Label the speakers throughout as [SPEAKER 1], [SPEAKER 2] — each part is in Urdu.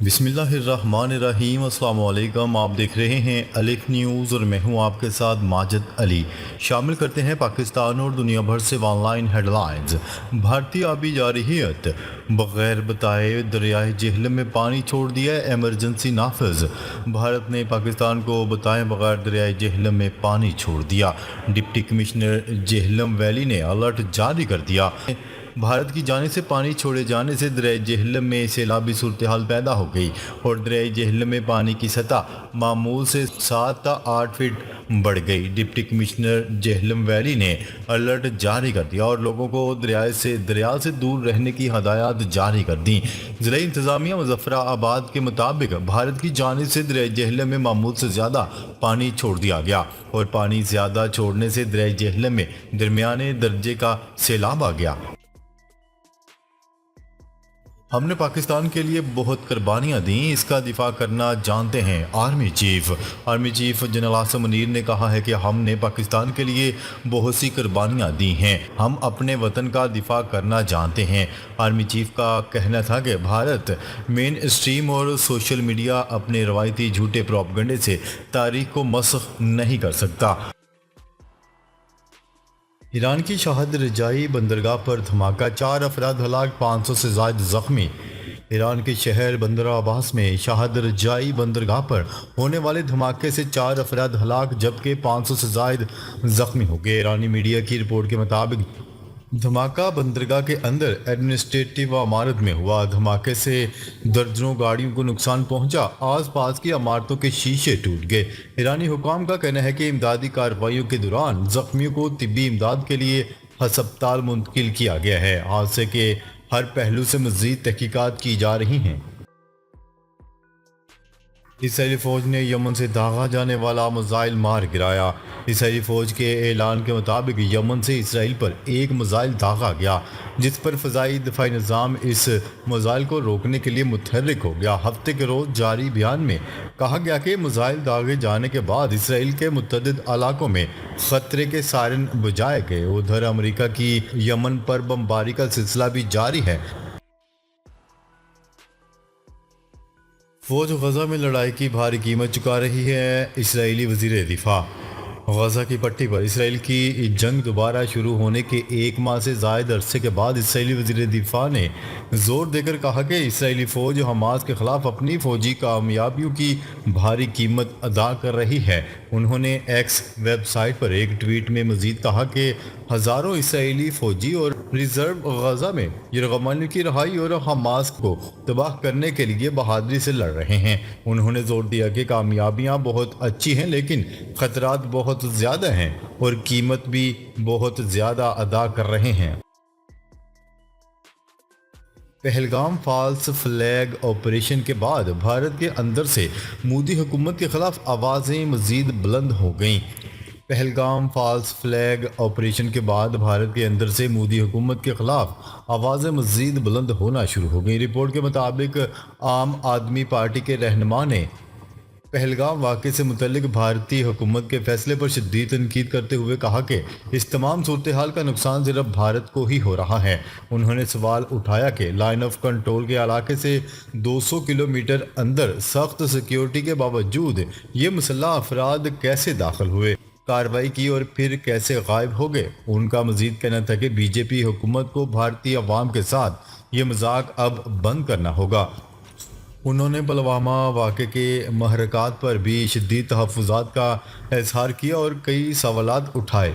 [SPEAKER 1] بسم اللہ الرحمن الرحیم۔ السلام علیکم، آپ دیکھ رہے ہیں الف نیوز اور میں ہوں آپ کے ساتھ ماجد علی۔ شامل کرتے ہیں پاکستان اور دنیا بھر سے آن لائن ہیڈ لائنز۔ بھارتی آبی جارحیت بغیر بتائے دریائے جہلم میں پانی چھوڑ دیا ہے، ایمرجنسی نافذ۔ بھارت نے پاکستان کو بتائے بغیر دریائے جہلم میں پانی چھوڑ دیا۔ ڈپٹی کمشنر جہلم ویلی نے الرٹ جاری کر دیا۔ بھارت کی جانب سے پانی چھوڑے جانے سے دریائے جہلم میں سیلابی صورتحال پیدا ہو گئی اور دریائے جہلم میں پانی کی سطح معمول سے 7 تا 8 فٹ بڑھ گئی۔ ڈپٹی کمشنر جہلم ویلی نے الرٹ جاری کر دیا اور لوگوں کو دریا سے دور رہنے کی ہدایات جاری کر دیں۔ ضلعی انتظامیہ مظفر آباد کے مطابق بھارت کی جانب سے دریائے جہلم میں معمول سے زیادہ پانی چھوڑ دیا گیا اور پانی زیادہ چھوڑنے سے دریائے جہلم میں درمیانے درجے کا سیلاب آ گیا۔ ہم نے پاکستان کے لیے بہت قربانیاں دیں، اس کا دفاع کرنا جانتے ہیں۔ Army chief general Asim Munir نے کہا ہے کہ ہم نے پاکستان کے لیے بہت سی قربانیاں دی ہیں، ہم اپنے وطن کا دفاع کرنا جانتے ہیں۔ آرمی چیف کا کہنا تھا کہ بھارت مین اسٹریم اور سوشل میڈیا اپنے روایتی جھوٹے پروپیگنڈے سے تاریخ کو مسخ نہیں کر سکتا۔ ایران کی شاہد رجائی بندرگاہ پر دھماکہ، 4 افراد ہلاک، 500 سے زائد زخمی۔ ایران کے شہر بندر عباس میں شاہد رجائی بندرگاہ پر ہونے والے دھماکے سے 4 افراد ہلاک جبکہ 500 سے زائد زخمی ہو گئے۔ ایرانی میڈیا کی رپورٹ کے مطابق دھماکہ بندرگاہ کے اندر ایڈمنسٹریٹو عمارت میں ہوا۔ دھماکے سے درجنوں گاڑیوں کو نقصان پہنچا، آس پاس کی عمارتوں کے شیشے ٹوٹ گئے۔ ایرانی حکام کا کہنا ہے کہ امدادی کارروائیوں کے دوران زخمیوں کو طبی امداد کے لیے ہسپتال منتقل کیا گیا ہے۔ حادثے کے ہر پہلو سے مزید تحقیقات کی جا رہی ہیں۔ اسرائیلی فوج نے یمن سے داغا جانے والا میزائل مار گرایا۔ اسرائیلی فوج کے اعلان کے مطابق یمن سے اسرائیل پر ایک میزائل داغا گیا جس پر فضائی دفاعی نظام اس میزائل کو روکنے کے لیے متحرک ہو گیا۔ ہفتے کے روز جاری بیان میں کہا گیا کہ میزائل داغے جانے کے بعد اسرائیل کے متعدد علاقوں میں خطرے کے سائرن بجائے گئے۔ ادھر امریکہ کی یمن پر بمباری کا سلسلہ بھی جاری ہے۔ فوج غزہ میں لڑائی کی بھاری قیمت چکا رہی ہے۔ اسرائیلی وزیر دفاع غزہ کی پٹی پر اسرائیل کی جنگ دوبارہ شروع ہونے کے 1 ماہ سے زائد عرصے کے بعد اسرائیلی وزیر دفاع نے زور دے کر کہا کہ اسرائیلی فوج حماس کے خلاف اپنی فوجی کامیابیوں کی بھاری قیمت ادا کر رہی ہے۔ انہوں نے ایکس ویب سائٹ پر ایک ٹویٹ میں مزید کہا کہ ہزاروں اسرائیلی فوجی اور ریزرو غزہ میں یرغمالیوں کی رہائی اور حماس کو تباہ کرنے کے لیے بہادری سے لڑ رہے ہیں۔ انہوں نے زور دیا کہ کامیابیاں بہت اچھی ہیں لیکن خطرات بہت زیادہ ہیں اور قیمت بھی بہت زیادہ ادا کر رہے ہیں۔ پہلگام فالس فلیگ آپریشن کے بعد بھارت کے اندر سے مودی حکومت کے خلاف آوازیں مزید بلند ہو گئیں۔ پہلگام فالس فلیگ آپریشن کے بعد بھارت کے اندر سے مودی حکومت کے خلاف آوازیں مزید بلند ہونا شروع ہو گئیں۔ رپورٹ کے مطابق عام آدمی پارٹی کے رہنما نے پہلگام واقعے سے متعلق بھارتی حکومت کے فیصلے پر شدید تنقید کرتے ہوئے کہا کہ اس تمام صورتحال کا نقصان صرف بھارت کو ہی ہو رہا ہے۔ انہوں نے سوال اٹھایا کہ لائن آف کنٹرول کے علاقے سے 200 کلومیٹر اندر سخت سیکیورٹی کے باوجود یہ مسلح افراد کیسے داخل ہوئے، کارروائی کی اور پھر کیسے غائب ہو گئے۔ ان کا مزید کہنا تھا کہ بی جے پی حکومت کو بھارتی عوام کے ساتھ یہ مذاق اب بند کرنا ہوگا۔ انہوں نے پلوامہ واقعے کے محرکات پر بھی شدید تحفظات کا اظہار کیا اور کئی سوالات اٹھائے۔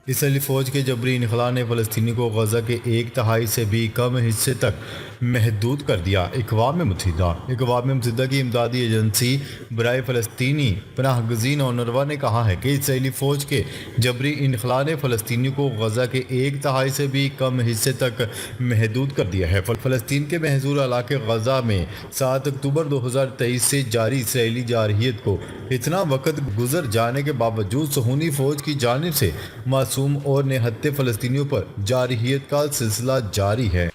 [SPEAKER 1] اسرائیلی فوج کے جبری انخلاء نے فلسطینی کو غزہ کے 1/3 سے بھی کم حصے تک محدود کر دیا۔ اقوام متحدہ کی امدادی ایجنسی برائے فلسطینی پناہ گزین اونروا نے کہا ہے کہ اسرائیلی فوج کے جبری انخلاء نے فلسطینیوں کو غزہ کے 1/3 سے بھی کم حصے تک محدود کر دیا ہے۔ فلسطین کے محظور علاقے غزہ میں 7 اکتوبر 2023 سے جاری اسرائیلی جارحیت کو اتنا وقت گزر جانے کے باوجود صہیونی فوج کی جانب سے معصوم اور نہتے فلسطینیوں پر جارحیت کا سلسلہ جاری ہے۔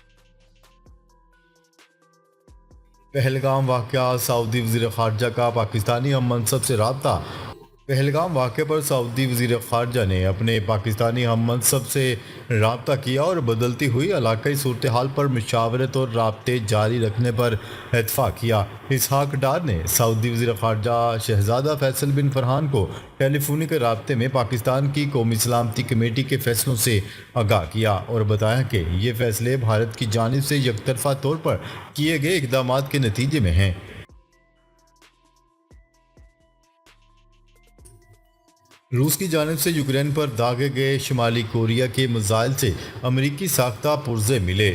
[SPEAKER 1] پہلگام واقعہ، سعودی وزیر خارجہ کا پاکستانی ہم منصب سے رابطہ۔ پہلگام واقعے پر سعودی وزیر خارجہ نے اپنے پاکستانی ہم منصب سے رابطہ کیا اور بدلتی ہوئی علاقائی صورتحال پر مشاورت اور رابطے جاری رکھنے پر اتفاق کیا۔ اسحاق ڈار نے سعودی وزیر خارجہ شہزادہ فیصل بن فرحان کو ٹیلی فونک رابطے میں پاکستان کی قومی سلامتی کمیٹی کے فیصلوں سے آگاہ کیا اور بتایا کہ یہ فیصلے بھارت کی جانب سے یک طرفہ طور پر کیے گئے اقدامات کے نتیجے میں ہیں۔ روس کی جانب سے یوکرین پر داغے گئے شمالی کوریا کے میزائل سے امریکی ساختہ پرزے ملے۔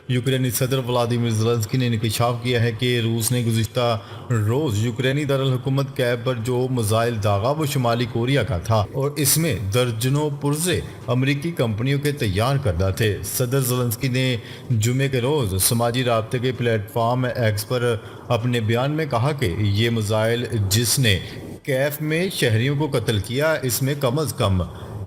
[SPEAKER 1] یوکرینی صدر ولادیمیر زیلنسکی نے انکشاف کیا ہے کہ روس نے گزشتہ روز یوکرینی دارالحکومت کیف پر جو میزائل داغا وہ شمالی کوریا کا تھا اور اس میں درجنوں پرزے امریکی کمپنیوں کے تیار کردہ تھے۔ صدر زیلنسکی نے جمعے کے روز سماجی رابطے کے پلیٹ فارم ایکس پر اپنے بیان میں کہا کہ یہ میزائل جس نے کیف میں شہریوں کو قتل کیا، اس میں کم از کم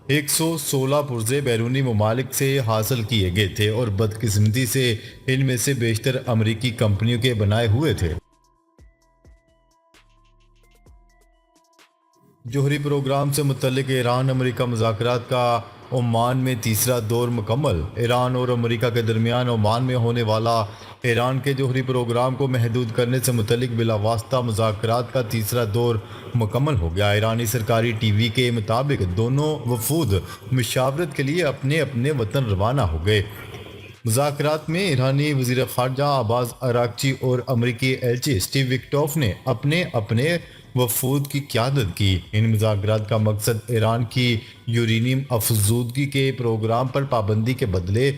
[SPEAKER 1] 116 پرزے بیرونی ممالک سے حاصل کیے گئے تھے اور بدقسمتی سے ان میں سے بیشتر امریکی کمپنیوں کے بنائے ہوئے تھے۔ جوہری پروگرام سے متعلق ایران امریکہ مذاکرات کا عمان میں تیسرا دور مکمل۔ ایران اور امریکہ کے درمیان عمان میں ہونے والا ایران کے جوہری پروگرام کو محدود کرنے سے متعلق بلا واسطہ مذاکرات کا تیسرا دور مکمل ہو گیا۔ ایرانی سرکاری ٹی وی کے مطابق دونوں وفود مشاورت کے لیے اپنے اپنے وطن روانہ ہو گئے۔ مذاکرات میں ایرانی وزیر خارجہ عباس اراغچی اور امریکی ایلچی اسٹیو وکٹوف نے اپنے اپنے وفود کی قیادت کی۔ ان مذاکرات کا مقصد ایران کی یورینیم افزودگی کے پروگرام پر پابندی کے بدلے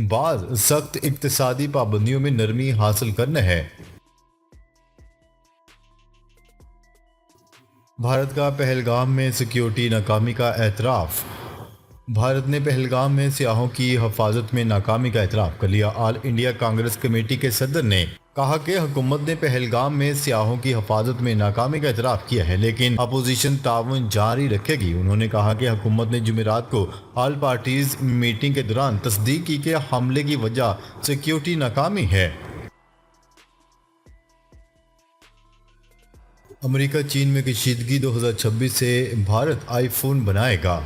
[SPEAKER 1] بعض سخت اقتصادی پابندیوں میں نرمی حاصل کرنا ہے۔ بھارت کا پہلگام میں سیکیورٹی ناکامی کا اعتراف۔ بھارت نے پہلگام میں سیاحوں کی حفاظت میں ناکامی کا اعتراف کر لیا۔ آل انڈیا کانگریس کمیٹی کے صدر نے کہا کہ حکومت نے پہلگام میں سیاحوں کی حفاظت میں ناکامی کا اعتراف کیا ہے لیکن اپوزیشن تعاون جاری رکھے گی۔ انہوں نے کہا کہ حکومت نے جمعرات کو آل پارٹیز میٹنگ کے دوران تصدیق کی کہ حملے کی وجہ سیکیورٹی ناکامی ہے۔ امریکہ چین میں کشیدگی 2026 سے بھارت آئی فون بنائے گا۔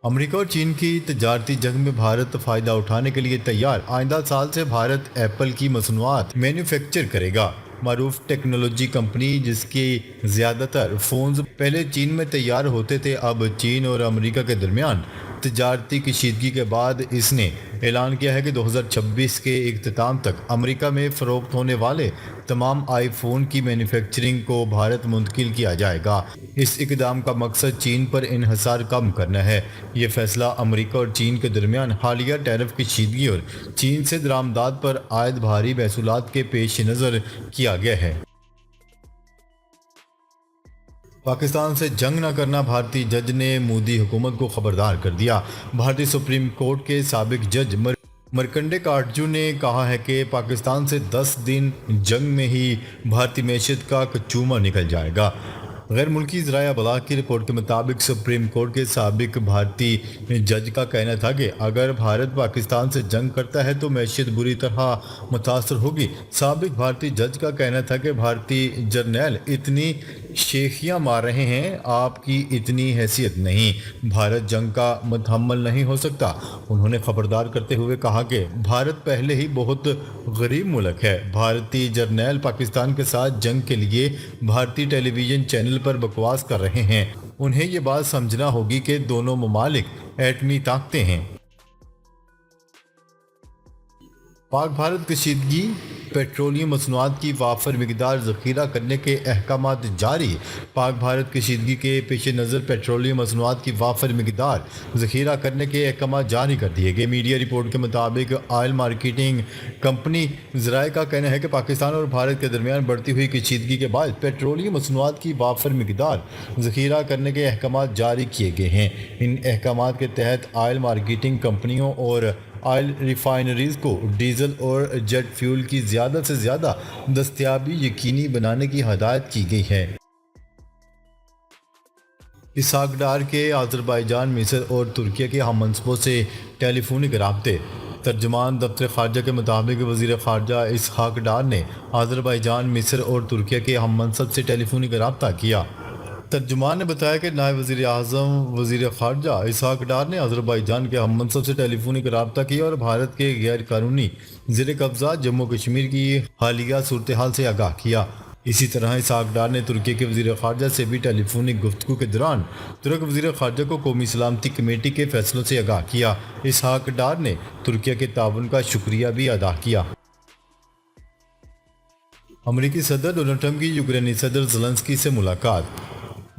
[SPEAKER 1] امریکہ اور چین کی تجارتی جنگ میں بھارت فائدہ اٹھانے کے لیے تیار۔ آئندہ سال سے بھارت ایپل کی مصنوعات مینوفیکچر کرے گا۔ معروف ٹیکنالوجی کمپنی جس کی زیادہ تر فونز پہلے چین میں تیار ہوتے تھے، اب چین اور امریکہ کے درمیان تجارتی کشیدگی کے بعد اس نے اعلان کیا ہے کہ 2026 کے اختتام تک امریکہ میں فروخت ہونے والے تمام آئی فون کی مینوفیکچرنگ کو بھارت منتقل کیا جائے گا۔ اس اقدام کا مقصد چین پر انحصار کم کرنا ہے۔ یہ فیصلہ امریکہ اور چین کے درمیان حالیہ ٹیرف کشیدگی اور چین سے درآمدات پر عائد بھاری محصولات کے پیش نظر کیا گیا ہے۔ پاکستان سے جنگ نہ کرنا، بھارتی جج نے مودی حکومت کو خبردار کر دیا۔ بھارتی سپریم کورٹ کے سابق جج مرکنڈے کاٹجو نے کہا ہے کہ پاکستان سے 10 دن جنگ میں ہی بھارتی معیشت کا کچومر نکل جائے گا۔ غیر ملکی ذرائع ابلاغ کی رپورٹ کے مطابق سپریم کورٹ کے سابق بھارتی جج کا کہنا تھا کہ اگر بھارت پاکستان سے جنگ کرتا ہے تو معیشت بری طرح متاثر ہوگی۔ سابق بھارتی جج کا کہنا تھا کہ بھارتی جرنیل اتنی شیخیاں مار رہے ہیں، آپ کی اتنی حیثیت نہیں، بھارت جنگ کا متحمل نہیں ہو سکتا۔ انہوں نے خبردار کرتے ہوئے کہا کہ بھارت پہلے ہی بہت غریب ملک ہے۔ بھارتی جرنیل پاکستان کے ساتھ جنگ کے لیے بھارتی ٹیلی ویژن چینل پر بکواس کر رہے ہیں۔ انہیں یہ بات سمجھنا ہوگی کہ دونوں ممالک ایٹمی طاقتیں ہیں۔ پاک بھارت کشیدگی، پیٹرولیم مصنوعات کی وافر مقدار ذخیرہ کرنے کے احکامات جاری۔ پاک بھارت کشیدگی کے پیش نظر پیٹرولیم مصنوعات کی وافر مقدار ذخیرہ کرنے کے احکامات جاری کر دیے گئے۔ میڈیا رپورٹ کے مطابق آئل مارکیٹنگ کمپنی ذرائع کا کہنا ہے کہ پاکستان اور بھارت کے درمیان بڑھتی ہوئی کشیدگی کے باعث پیٹرولیم مصنوعات کی وافر مقدار ذخیرہ کرنے کے احکامات جاری کیے گئے ہیں۔ ان احکامات کے تحت آئل مارکیٹنگ کمپنیوں اور آئل ریفائنریز کو ڈیزل اور جیٹ فیول کی زیادہ سے زیادہ دستیابی یقینی بنانے کی ہدایت کی گئی ہے۔ اسحاق ڈار کے آذربائیجان، مصر اور ترکیہ کے ہم منصبوں سے ٹیلی فونک رابطے۔ ترجمان دفتر خارجہ کے مطابق وزیر خارجہ اسحاق ڈار نے آذربائیجان، مصر اور ترکیہ کے ہم منصب سے ٹیلی فونک رابطہ کیا۔ ترجمان نے بتایا کہ نائب وزیر اعظم وزیر خارجہ اسحاق ڈار نے آذربائیجان کے ہم منصب سے ٹیلی فونک رابطہ کیا اور بھارت کے غیر قانونی زیر قبضہ جموں کشمیر کی حالیہ صورتحال سے آگاہ کیا۔ اسی طرح اسحاق ڈار نے ترکی کے وزیر خارجہ سے بھی ٹیلی فونک گفتگو کے دوران ترک وزیر خارجہ کو قومی سلامتی کمیٹی کے فیصلوں سے آگاہ کیا۔ اسحاق ڈار نے ترکیہ کے تعاون کا شکریہ بھی ادا کیا۔ امریکی صدر ڈونلڈ ٹرمپ کی یوکرینی صدر زلنسکی سے ملاقات۔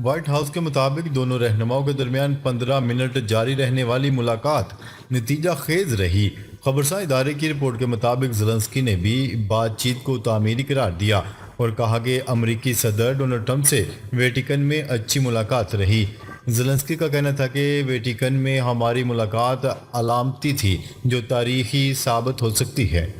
[SPEAKER 1] وائٹ ہاؤس کے مطابق دونوں رہنماؤں کے درمیان 15 منٹ جاری رہنے والی ملاقات نتیجہ خیز رہی۔ خبرساں ادارے کی رپورٹ کے مطابق زلنسکی نے بھی بات چیت کو تعمیری قرار دیا اور کہا کہ امریکی صدر ڈونلڈ ٹرمپ سے ویٹیکن میں اچھی ملاقات رہی۔ زلنسکی کا کہنا تھا کہ ویٹیکن میں ہماری ملاقات علامتی تھی جو تاریخی ثابت ہو سکتی ہے۔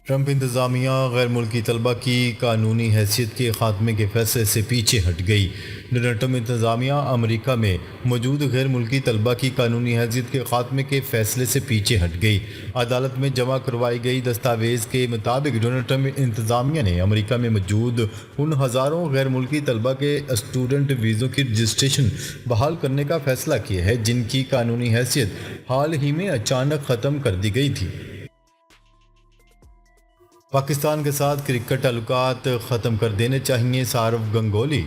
[SPEAKER 1] ٹرمپ انتظامیہ غیر ملکی طلبہ کی قانونی حیثیت کے خاتمے کے فیصلے سے پیچھے ہٹ گئی۔ ڈونلڈ ٹرمپ انتظامیہ امریکہ میں موجود غیر ملکی طلبہ کی قانونی حیثیت کے خاتمے کے فیصلے سے پیچھے ہٹ گئی۔ عدالت میں جمع کروائی گئی دستاویز کے مطابق ڈونلڈ ٹرمپ انتظامیہ نے امریکہ میں موجود ان ہزاروں غیر ملکی طلبہ کے اسٹوڈنٹ ویزوں کی رجسٹریشن بحال کرنے کا فیصلہ کیا ہے جن کی قانونی حیثیت حال ہی میں اچانک ختم کر دی گئی تھی۔ پاکستان کے ساتھ کرکٹ تعلقات ختم کر دینے چاہیے سورو گنگولی۔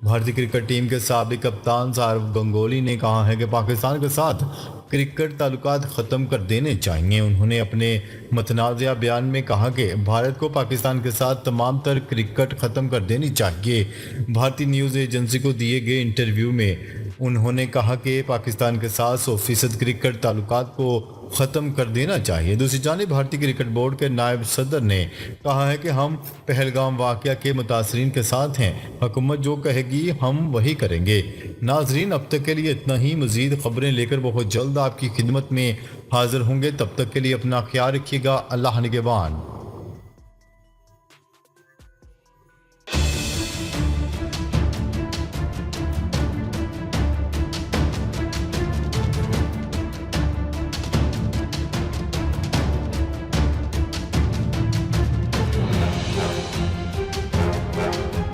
[SPEAKER 1] بھارتی کرکٹ ٹیم کے سابق کپتان سورو گنگولی نے کہا ہے کہ پاکستان کے ساتھ کرکٹ تعلقات ختم کر دینے چاہیے۔ انہوں نے اپنے متنازعہ بیان میں کہا کہ بھارت کو پاکستان کے ساتھ تمام تر کرکٹ ختم کر دینی چاہیے۔ بھارتی نیوز ایجنسی کو دیے گئے انٹرویو میں انہوں نے کہا کہ پاکستان کے ساتھ 100% کرکٹ تعلقات کو ختم کر دینا چاہیے۔ دوسری جانب بھارتی کرکٹ بورڈ کے نائب صدر نے کہا ہے کہ ہم پہلگام واقعہ کے متاثرین کے ساتھ ہیں، حکومت جو کہے گی ہم وہی کریں گے۔ ناظرین اب تک کے لیے اتنا ہی، مزید خبریں لے کر بہت جلد آپ کی خدمت میں حاضر ہوں گے، تب تک کے لیے اپنا خیال رکھیے گا۔ اللہ نگہبان۔